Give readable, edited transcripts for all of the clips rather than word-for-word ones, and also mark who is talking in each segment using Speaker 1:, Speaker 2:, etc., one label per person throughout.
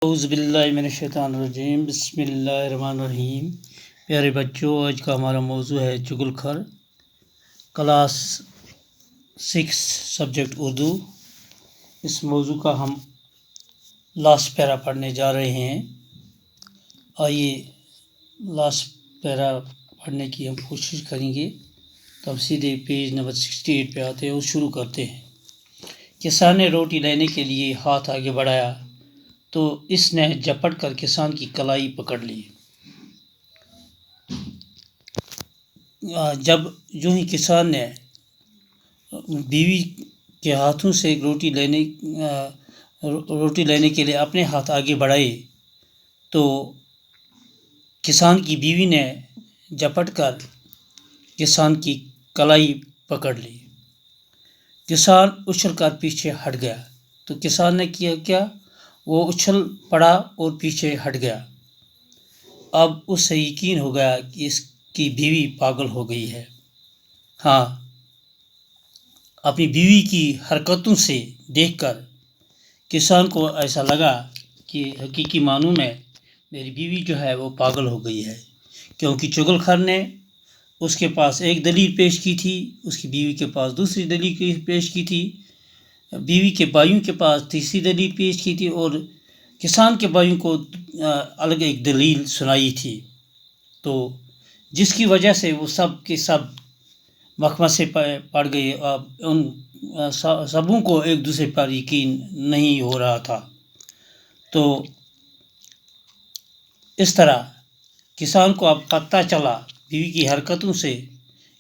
Speaker 1: اعوذ باللہ من الشیطان الرجیم، بسم اللہ الرحمن الرحیم۔ پیارے بچوں، آج کا ہمارا موضوع ہے چغل خر، کلاس 6 سبجیکٹ اردو۔ اس موضوع کا ہم لاسٹ پیرا پڑھنے جا رہے ہیں۔ آئیے لاسٹ پیرا پڑھنے کی ہم کوشش کریں گے، تو ہم سیدھے پیج نمبر 68 پہ آتے ہیں اور شروع کرتے ہیں۔ کسان نے روٹی لینے کے لیے ہاتھ آگے بڑھایا تو اس نے جھپٹ کر کسان کی کلائی پکڑ لی۔ جو ہی کسان نے بیوی کے ہاتھوں سے روٹی لینے کے لیے اپنے ہاتھ آگے بڑھائے تو کسان کی بیوی نے جھپٹ کر کسان کی کلائی پکڑ لی۔ کسان اچھل کر پیچھے ہٹ گیا تو کسان نے کیا وہ اچھل پڑا اور پیچھے ہٹ گیا۔ اب اس سے یقین ہو گیا کہ اس کی بیوی پاگل ہو گئی ہے۔ ہاں، اپنی بیوی کی حرکتوں سے دیکھ کر کسان کو ایسا لگا کہ حقیقی معنوں میں میری بیوی جو ہے وہ پاگل ہو گئی ہے، کیونکہ چغل خر نے اس کے پاس ایک دلیل پیش کی تھی، اس کی بیوی کے پاس دوسری دلیل پیش کی تھی، بیوی کے بھائیوں کے پاس تیسری دلیل پیش کی تھی، اور کسان کے بھائیوں کو الگ ایک دلیل سنائی تھی۔ تو جس کی وجہ سے وہ سب کے سب محکمہ سے پڑ گئے۔ اب ان سبوں کو ایک دوسرے پر یقین نہیں ہو رہا تھا۔ تو اس طرح کسان کو اب پتہ چلا بیوی کی حرکتوں سے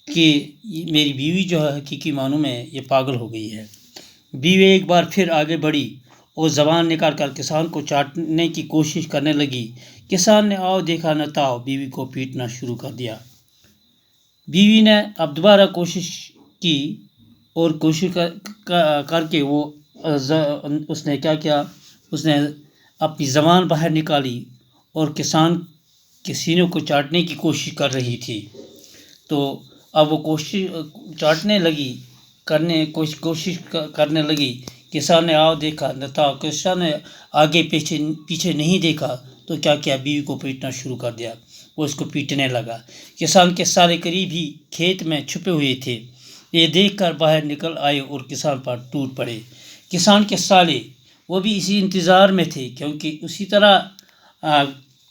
Speaker 1: کہ میری بیوی جو ہے حقیقی معنوں میں یہ پاگل ہو گئی ہے۔ بیوی ایک بار پھر آگے بڑھی اور زبان نکال کر کسان کو چاٹنے کی کوشش کرنے لگی۔ کسان نے آؤ دیکھا نہ تاؤ بیوی کو پیٹنا شروع کر دیا۔ بیوی نے اب دوبارہ کوشش کی اور کوشش کر کے اس نے کیا اس نے اپنی زبان باہر نکالی اور کسان کے سینے کو چاٹنے کی کوشش کر رہی تھی۔ تو اب وہ کوشش کرنے لگی۔ کسان نے آؤ دیکھا نہ تاؤ، کسان نے آگے پیچھے نہیں دیکھا تو کیا بیوی کو پیٹنا شروع کر دیا۔ وہ اس کو پیٹنے لگا۔ کسان کے سارے قریب ہی کھیت میں چھپے ہوئے تھے، یہ دیکھ کر باہر نکل آئے اور کسان پر ٹوٹ پڑے۔ کسان کے سالے وہ بھی اسی انتظار میں تھے، کیونکہ اسی طرح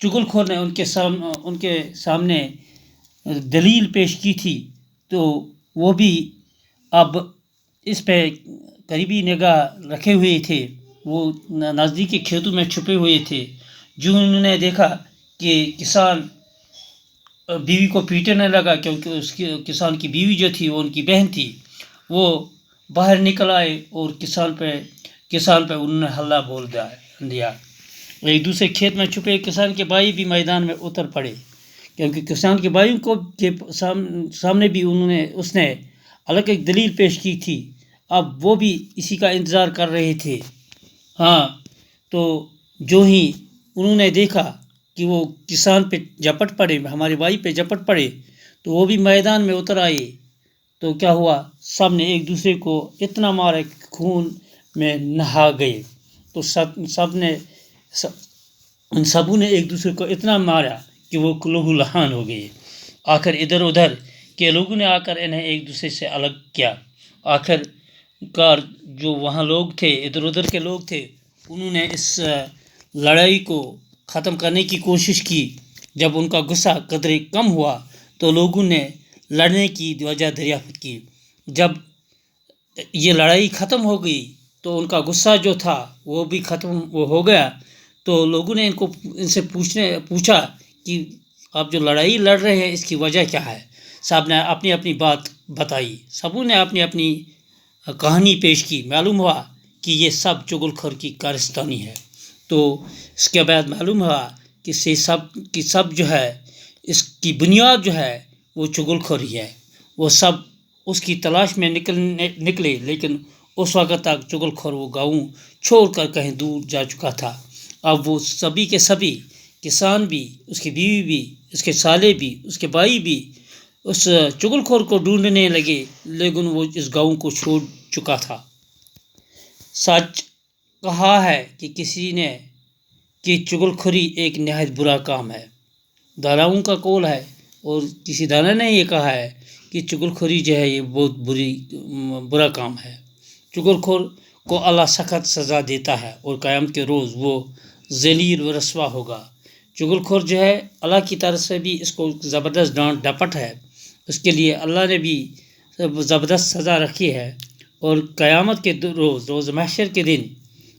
Speaker 1: چغل خور نے ان کے سامنے دلیل پیش کی تھی، تو وہ بھی اب اس پہ قریبی نگاہ رکھے ہوئے تھے۔ وہ نزدیکی کھیتوں میں چھپے ہوئے تھے۔ جو انہوں نے دیکھا کہ کسان بیوی کو پیٹنے لگا، کیونکہ کسان کی بیوی جو تھی وہ ان کی بہن تھی، وہ باہر نکل آئے اور کسان پہ انہوں نے حملہ بول دیا۔ ایک دوسرے کھیت میں چھپے کسان کے بھائی بھی میدان میں اتر پڑے، کیونکہ کسان کے بھائیوں کو کے سامنے بھی اس نے الگ ایک دلیل پیش کی تھی۔ اب وہ بھی اسی کا انتظار کر رہے تھے۔ ہاں، تو جو ہی انہوں نے دیکھا کہ وہ کسان پہ جھپٹ پڑے، ہمارے بھائی پہ جھپٹ پڑے، تو وہ بھی میدان میں اتر آئے۔ تو کیا ہوا، سب نے ایک دوسرے کو اتنا مارا کہ خون میں نہا گئے۔ تو ان سبوں نے ایک دوسرے کو اتنا مارا کہ وہ لہو لہان ہو گئے۔ آخر ادھر ادھر کے لوگوں نے آ کر انہیں ایک دوسرے سے الگ کیا۔ آخر کار جو وہاں لوگ تھے، ادھر ادھر کے لوگ تھے، انہوں نے اس لڑائی کو ختم کرنے کی کوشش کی۔ جب ان کا غصہ قدرے کم ہوا تو لوگوں نے لڑنے کی وجہ دریافت کی۔ جب یہ لڑائی ختم ہو گئی تو ان کا غصہ جو تھا وہ بھی ختم ہو گیا۔ تو لوگوں نے ان سے پوچھا کہ آپ جو لڑائی لڑ رہے ہیں اس کی وجہ کیا ہے؟ سب نے اپنی اپنی بات بتائی، سبوں نے اپنی اپنی کہانی پیش کی۔ معلوم ہوا کہ یہ سب چغل خور کی کارستانی ہے۔ تو اس کے بعد معلوم ہوا کہ سب جو ہے اس کی بنیاد جو ہے وہ چغل خوری ہے۔ وہ سب اس کی تلاش میں نکلے، لیکن اس وقت تک چغل خور وہ گاؤں چھوڑ کر کہیں دور جا چکا تھا۔ اب وہ سبھی کے سبھی، کسان بھی، اس کی بیوی بھی، اس کے سالے بھی، اس کے بھائی بھی اس چغل خور کو ڈھونڈنے لگے، لیکن وہ اس گاؤں کو چھوڑ چکا تھا۔ سچ کہا ہے کہ کسی نے کہ چغل خوری ایک نہایت برا کام ہے۔ داناؤں کا قول ہے اور کسی دانا نے یہ کہا ہے کہ چغل خوری جو ہے یہ بہت برا کام ہے۔ چغل خور کو اللہ سخت سزا دیتا ہے اور قیامت کے روز وہ ذلیل و رسوا ہوگا۔ چغل خور جو ہے اللہ کی طرف سے بھی اس کو زبردست ڈانٹ ڈپٹ ہے، اس کے لیے اللہ نے بھی زبردست سزا رکھی ہے، اور قیامت کے روز محشر کے دن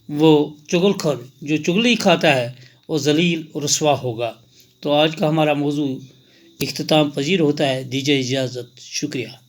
Speaker 1: وہ چغل خور جو چغلی کھاتا ہے وہ ذلیل و رسوا ہوگا۔ تو آج کا ہمارا موضوع اختتام پذیر ہوتا ہے۔ دیجیے اجازت، شکریہ۔